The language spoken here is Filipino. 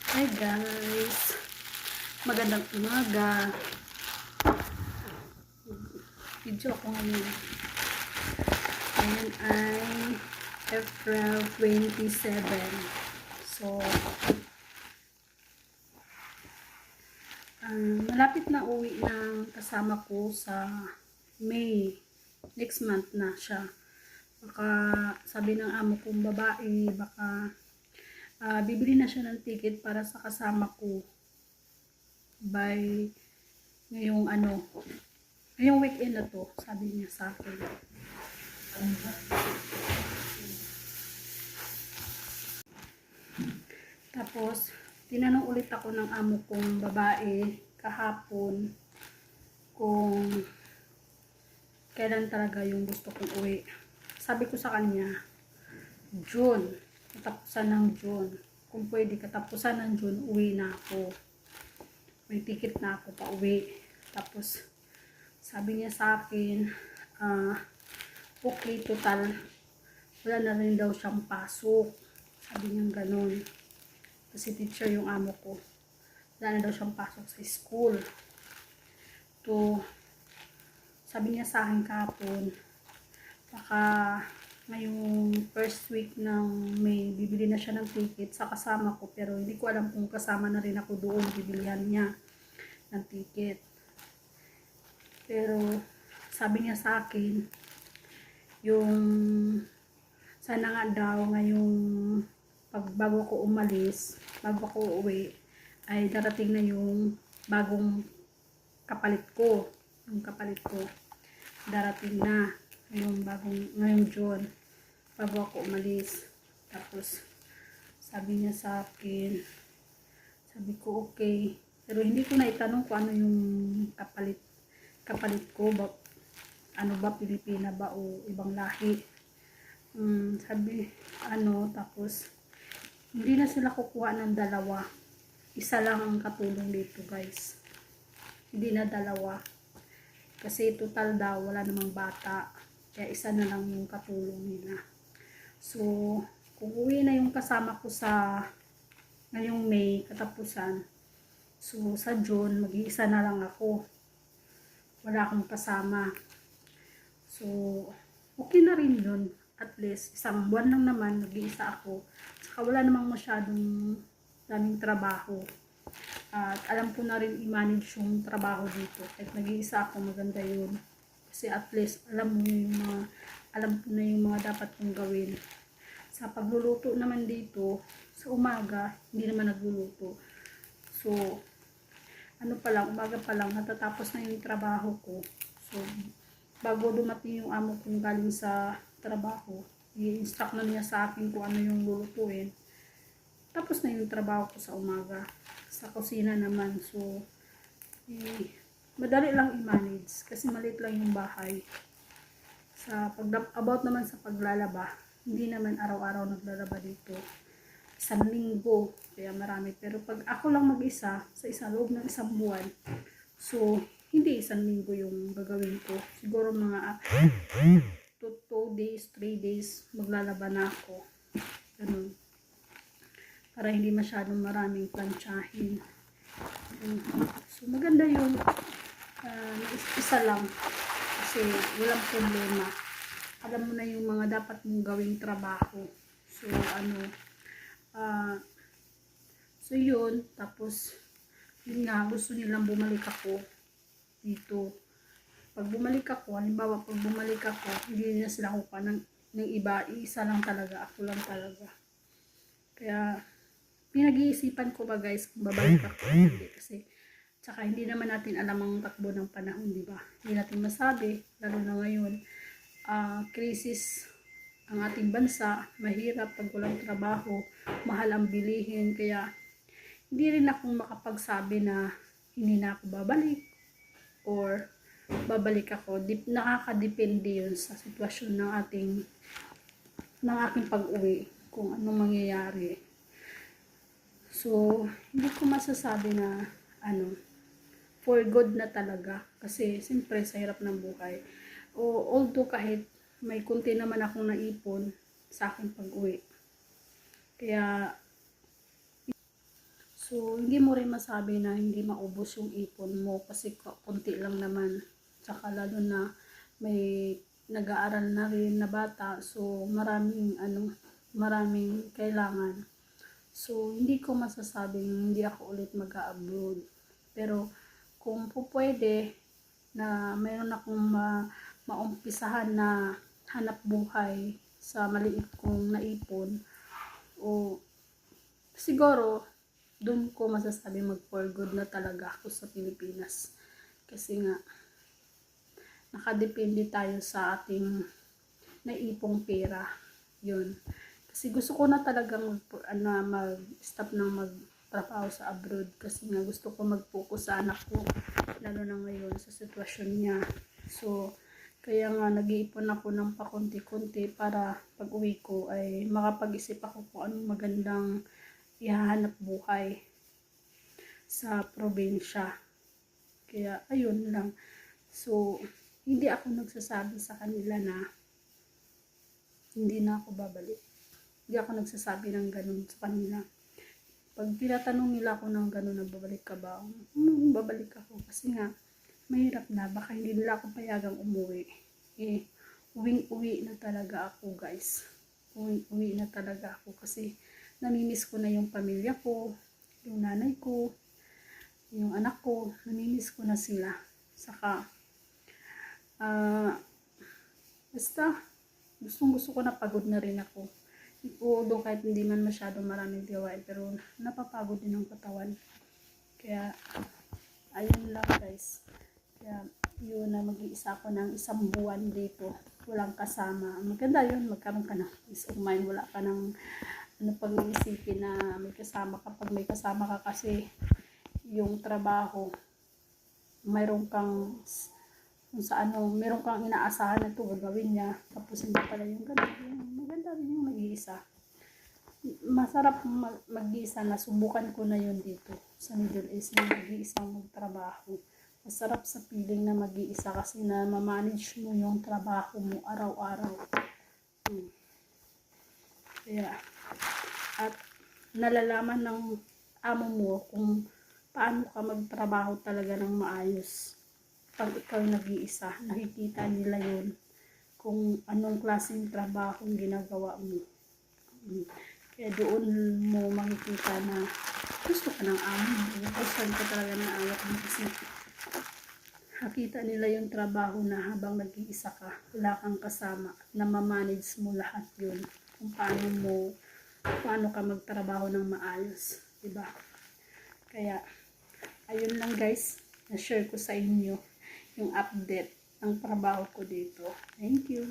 Hi guys, magandang umaga. Video ako ngayon. Ngayon ay April 27. So, malapit na uwi ng kasama ko sa May. Next month na siya. Baka sabi ng amo kong babae, baka bibili na siya ng ticket para sa kasama ko by ngayong weekend na to, sabi niya sa akin. Tapos tinanong ulit ako ng amo kong babae kahapon kung kailan talaga yung gusto kong uwi. Sabi ko sa kanya, June, katapusan ng June. Kung pwede katapusan ng June, uwi na ako. May ticket na ako pa uwi. Tapos sabi niya sa akin, okay, total wala na rin daw siyang pasok. Sabi niya ganun. Kasi teacher yung amo ko. Wala na daw siyang pasok sa school. To, sabi niya sa akin kahapon, baka ngayong first week ng May, bibili na siya ng ticket sa kasama ko. Pero hindi ko alam kung kasama na rin ako doon, bibilihan niya ng ticket. Pero sabi niya sa akin, yung sana nga daw ngayong bago ko umalis, bago ko uwi, ay darating na yung bagong kapalit ko. Yung kapalit ko darating na ngayong June, bago ako umalis. Tapos sabi niya sa akin, sabi ko okay, pero hindi ko na itanong kung ano yung kapalit ko ba, ano ba, Pilipina ba o ibang lahi. Tapos hindi na sila kukuha ng dalawa, isa lang ang katulong dito guys, hindi na dalawa kasi total daw wala namang bata, kaya isa na lang yung katulong nila. So kung uwi na yung kasama ko sa ngayong May katapusan, so sa June mag-iisa na lang ako, wala akong kasama. So okay na rin yun, at least isang buwan lang naman nag-iisa ako, saka wala namang masyadong daming trabaho. At alam ko na rin i-manage yung trabaho dito. Kahit nag-iisa ako, maganda yun. Kasi at least alam ko na yung mga dapat kong gawin. Sa pagluluto naman dito, sa umaga, hindi naman nagluluto. So, umaga pa lang, natatapos na yung trabaho ko. So, bago dumating yung amo kong galing sa trabaho, i-instruct na niya sa akin kung ano yung lulutuin. Tapos na yung trabaho ko sa umaga. Sa kusina naman, so madali lang i-manage kasi maliit lang yung bahay. About naman sa paglalaba, hindi naman araw-araw naglalaba dito, isang linggo, kaya marami. Pero pag ako lang mag-isa sa loob ng isang buwan, so hindi isang linggo yung gagawin ko, siguro mga 2 days, 3 days maglalaba na ako, ganun, para hindi masyadong maraming plantsahin. So maganda yung isa lang kasi walang problema, alam mo na yung mga dapat mong gawing trabaho. So so yun. Tapos yun nga, gusto nilang bumalik ako dito. Pag bumalik ako, halimbawa pag bumalik ako, hindi na sila kukuha ng iba, isa lang talaga, ako lang talaga. Kaya pinag-iisipan ko ba guys kung babalik ako, hindi, kasi tsaka hindi naman natin alam ang takbo ng panahon, di ba? Hindi natin masabi, lalo na ngayon, krisis ang ating bansa, mahirap pag walang trabaho, mahal ang bilihin, kaya hindi rin ako makapagsabi na hindi na ako babalik or babalik ako. Nakakadepende yun sa sitwasyon ng aking pag-uwi, kung anong mangyayari. So hindi ko masasabi na for good na talaga, kasi siyempre sa hirap ng buhay. Although kahit may kunti naman akong naipon sa aking pag-uwi, kaya So, hindi mo rin masabi na hindi maubos yung ipon mo kasi kunti lang naman. Tsaka lalo na may nag-aaral na rin na bata. So, maraming kailangan. So, hindi ko masasabing hindi ako ulit mag-abroad. Pero, kung po pwede na mayroon akong maumpisahan na hanap buhay sa maliit kong naipon, o siguro doon ko masasabi mag for good na talaga ako sa Pilipinas. Kasi nga, nakadepende tayo sa ating naipong pera. Yun. Kasi gusto ko na talagang mag-stop ng magtrabaho sa abroad. Kasi nga gusto ko mag-focus sa anak ko. Lalo na ngayon sa sitwasyon niya. So, kaya nga nag-iipon ako ng pakunti-kunti para pag uwi ko ay makapag-isip ako kung anong magandang ihahanap buhay sa probinsya. Kaya ayun lang. So, hindi ako nagsasabi sa kanila na hindi na ako babalik. Hindi ako nagsasabi ng ganun sa kanila. Pag tinatanong nila ako ng ganun na babalik ka ba? Babalik ako. Kasi nga, mahirap na. Baka hindi nila ako payagang umuwi. Uwing-uwi na talaga ako, guys. Uwing-uwi na talaga ako. Kasi namimiss ko na yung pamilya ko, yung nanay ko, yung anak ko, namimiss ko na sila. Saka, basta, gusto ko na pagod na rin ako. Although kahit hindi man masyadong maraming gawain, pero napapagod din ang katawan. Kaya, ayun lang guys. Kaya, yun na mag-iisa ako ng 1 buwan dito. Walang kasama. Maganda yun, magkaroon ka ng peace of mind. Wala ka ng pag-iisipin na may kasama kapag may kasama ka kasi yung trabaho mayroon kang meron kang inaasahan na ito gagawin niya tapos hindi pala yung ganun. Maganda rin yung mag-iisa. Masarap mag-iisa na subukan ko na yun dito sa Middle East na mag-iisang magtrabaho. Masarap sa feeling na mag-iisa kasi na ma-manage mo yung trabaho mo araw-araw. Kaya at nalalaman ng amo mo kung paano ka magtrabaho talaga ng maayos. Pag ikaw nag-iisa, nakikita nila yun kung anong klaseng trabaho ang ginagawa mo. Kaya doon mo makikita na gusto ka ng amo mo. Gusto ka talaga ng amo mo kasi nakita nila yung trabaho na habang nag-iisa ka, wala kang kasama, na ma-manage mo lahat yun. Kung paano ka magtrabaho ng maayos, diba? Kaya ayun lang guys, na-share ko sa inyo yung update ng trabaho ko dito. Thank you.